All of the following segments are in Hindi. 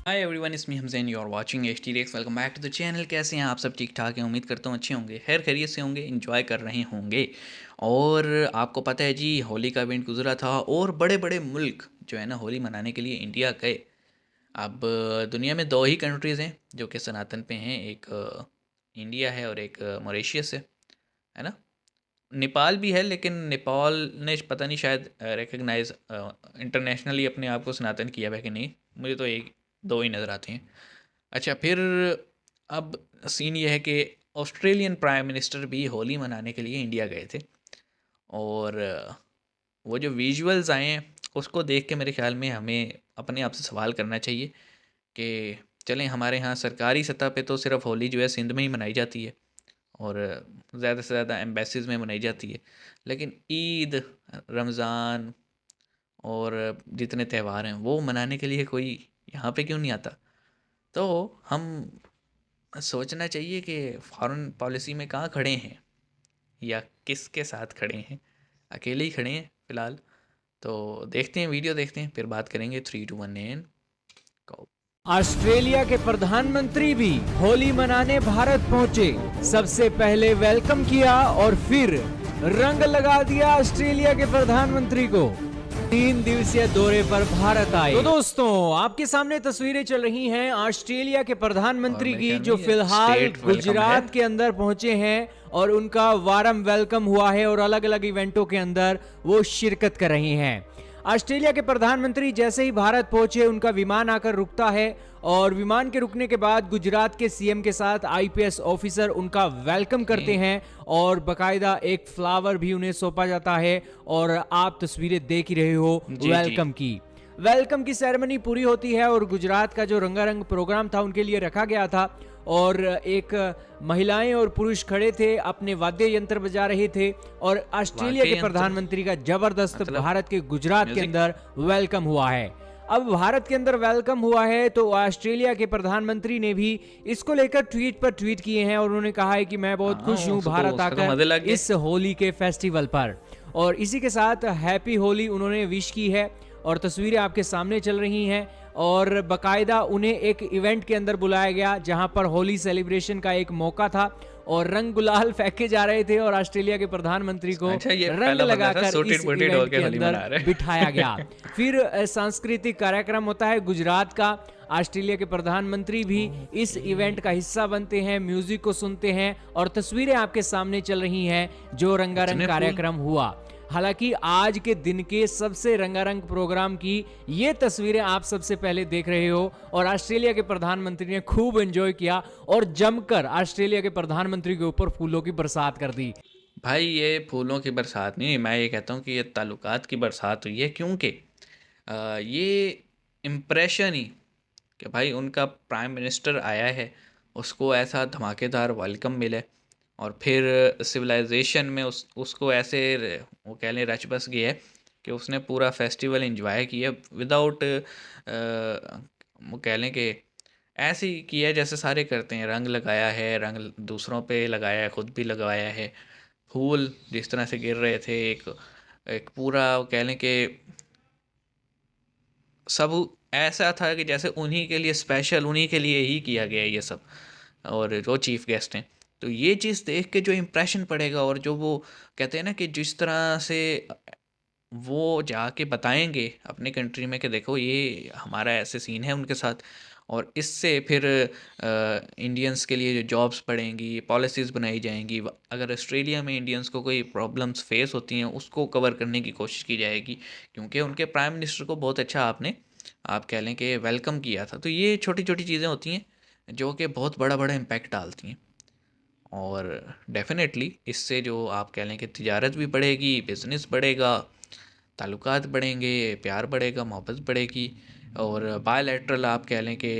हाय एवरीवन, इसमें Hamzain, you are watching H T Rex. Welcome back to the channel. कैसे हैं आप सब? ठीक ठाक हैं, उम्मीद करता हूँ अच्छे होंगे, खैर खैरियत से होंगे, एंजॉय कर रहे होंगे। और आपको पता है जी, होली का इवेंट गुजरा था और बड़े बड़े मुल्क जो है ना होली मनाने के लिए इंडिया गए। अब दुनिया में दो ही कंट्रीज़ हैं जो कि सनातन पे हैं, एक इंडिया है और एक मॉरिशियस है ना। नेपाल भी है, लेकिन नेपाल ने पता नहीं शायद रिकग्नाइज इंटरनेशनली अपने आप को सनातन किया है कि नहीं, मुझे तो एक दो ही नज़र आते हैं। अच्छा, फिर अब सीन ये है कि ऑस्ट्रेलियन प्राइम मिनिस्टर भी होली मनाने के लिए इंडिया गए थे। और वो जो विजुअल्स आए हैं उसको देख के मेरे ख्याल में हमें अपने आप से सवाल करना चाहिए कि चलें, हमारे यहाँ सरकारी सतह पे तो सिर्फ होली जो है सिंध में ही मनाई जाती है और ज़्यादा से ज़्यादा एम्बेसीज में मनाई जाती है, लेकिन ईद, रमज़ान और जितने त्यौहार हैं वो मनाने के लिए कोई यहाँ पे क्यों नहीं आता? तो हम सोचना चाहिए कि फॉरेन पॉलिसी में कहाँ खड़े हैं या किसके साथ खड़े हैं। अकेले ही खड़े हैं फिलहाल। तो देखते हैं, वीडियो देखते हैं, फिर बात करेंगे। 3 2 1 एंड गो। ऑस्ट्रेलिया के प्रधानमंत्री भी होली मनाने भारत पहुंचे। सबसे पहले वेलकम किया और फिर रंग लगा दिया ऑस्ट्रेलिया के प्रधानमंत्री को। 3 दिवसीय दौरे पर भारत आए। तो दोस्तों, आपके सामने तस्वीरें चल रही हैं ऑस्ट्रेलिया के और प्रधानमंत्री मेरे की, ख्याल में जो ये फिलहाल स्टेट वेलकम है। गुजरात के अंदर पहुंचे हैं और उनका वारम वेलकम हुआ है और अलग अलग इवेंटों के अंदर वो शिरकत कर रही हैं। ऑस्ट्रेलिया के प्रधानमंत्री जैसे ही भारत पहुंचे, उनका विमान आकर रुकता है और विमान के रुकने के बाद गुजरात के सीएम के साथ आईपीएस ऑफिसर उनका वेलकम करते हैं और बकायदा एक फ्लावर भी उन्हें सौंपा जाता है। और आप तस्वीरें देख ही रहे हो जी जी। वेलकम की सेरेमनी पूरी होती है और गुजरात का जो रंगारंग प्रोग्राम था उनके लिए रखा गया था। और एक महिलाएं और पुरुष खड़े थे, अपने वाद्य यंत्र बजा रहे थे और ऑस्ट्रेलिया वाकई के यंत्र प्रधानमंत्री का जबरदस्त मतलब भारत के गुजरात के म्यूजिक। अंदर वेलकम हुआ है। अब भारत के अंदर वेलकम हुआ है तो ऑस्ट्रेलिया के प्रधानमंत्री ने भी इसको लेकर ट्वीट पर ट्वीट किए हैं और उन्होंने कहा है कि मैं बहुत हाँ, खुश हूं भारत उसका तो आकर मजे लग गए। इस होली के फेस्टिवल पर। और इसी के साथ हैप्पी होली उन्होंने विश की है और तस्वीरें आपके सामने चल रही हैं। और बकायदा उन्हें एक इवेंट के अंदर बुलाया गया जहां पर होली सेलिब्रेशन का एक मौका था और रंग गुलाल फेंके जा रहे थे और ऑस्ट्रेलिया के प्रधानमंत्री को अच्छा, ये रंग पहला बंदा था लगाकर सूटेड इस बूटेड इवेंट होके के होली अंदर मना रहे। बिठाया गया। फिर सांस्कृतिक कार्यक्रम होता है गुजरात का। ऑस्ट्रेलिया के प्रधानमंत्री भी इस इवेंट का हिस्सा बनते हैं, म्यूजिक को सुनते हैं और तस्वीरें आपके सामने चल रही हैं जो रंगारंग इतने फूल। कार्यक्रम हुआ। हालांकि आज के दिन के सबसे रंगारंग प्रोग्राम की ये तस्वीरें आप सबसे पहले देख रहे हो और ऑस्ट्रेलिया के प्रधानमंत्री ने खूब एंजॉय किया और जमकर ऑस्ट्रेलिया के प्रधानमंत्री के ऊपर फूलों की बरसात कर दी। भाई, ये फूलों की बरसात नहीं, मैं ये कहता हूँ कि ये ताल्लुकात की बरसात हुई है, क्योंकि ये इम्प्रेशन ही कि भाई उनका प्राइम मिनिस्टर आया है, उसको ऐसा धमाकेदार वेलकम मिले और फिर सिविलाइजेशन में उसको ऐसे वो कह लें रच बस गया है कि उसने पूरा फेस्टिवल एंजॉय किया विदाउट, वो कह लें कि ऐसे ही किया जैसे सारे करते हैं। रंग लगाया है, रंग दूसरों पे लगाया है, खुद भी लगवाया है। फूल जिस तरह से गिर रहे थे, एक एक पूरा वो कह लें कि सब ऐसा था कि जैसे उन्हीं के लिए स्पेशल, उन्हीं के लिए ही किया गया है ये सब, और जो चीफ गेस्ट हैं। तो ये चीज़ देख के जो इम्प्रेशन पड़ेगा और जो वो कहते हैं ना कि जिस तरह से वो जाके बताएंगे अपनी कंट्री में कि देखो ये हमारा ऐसे सीन है उनके साथ, और इससे फिर इंडियंस के लिए जो जॉब्स पड़ेंगी, पॉलिसीज़ बनाई जाएंगी। अगर ऑस्ट्रेलिया में इंडियंस को कोई प्रॉब्लम्स फेस होती हैं उसको कवर करने की कोशिश की जाएगी, क्योंकि उनके प्राइम मिनिस्टर को बहुत अच्छा आपने, आप कह लें कि वेलकम किया था। तो ये छोटी छोटी चीज़ें होती हैं जो कि बहुत बड़ा बड़ा इम्पैक्ट डालती हैं। और डेफिनेटली इससे जो आप कह लें कि तिजारत भी बढ़ेगी, बिज़नेस बढ़ेगा, ताल्लुकात बढ़ेंगे, प्यार बढ़ेगा, मोहब्बत बढ़ेगी, और बायलैटरल आप कह लें कि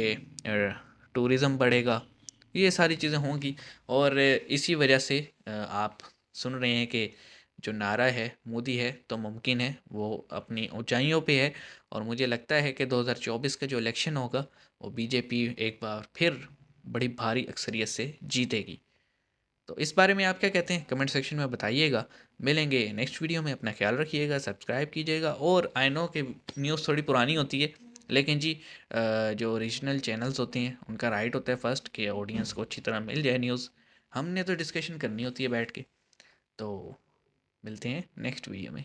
टूरिज़्म बढ़ेगा। ये सारी चीज़ें होंगी। और इसी वजह से आप सुन रहे हैं कि जो नारा है मोदी है तो मुमकिन है, वो अपनी ऊंचाइयों पे है। और मुझे लगता है कि 2024 का जो इलेक्शन होगा वो बीजेपी एक बार फिर बड़ी भारी अक्सरियत से जीतेगी। तो इस बारे में आप क्या कहते हैं? कमेंट सेक्शन में बताइएगा। मिलेंगे नेक्स्ट वीडियो में, अपना ख्याल रखिएगा, सब्सक्राइब कीजिएगा। और आई नो कि न्यूज़ थोड़ी पुरानी होती है, लेकिन जी जो रीजनल चैनल्स होते हैं उनका राइट होता है फर्स्ट कि ऑडियंस को अच्छी तरह मिल जाए न्यूज़। हमने तो डिस्कशन करनी होती है बैठ के। तो मिलते हैं नेक्स्ट वीडियो में।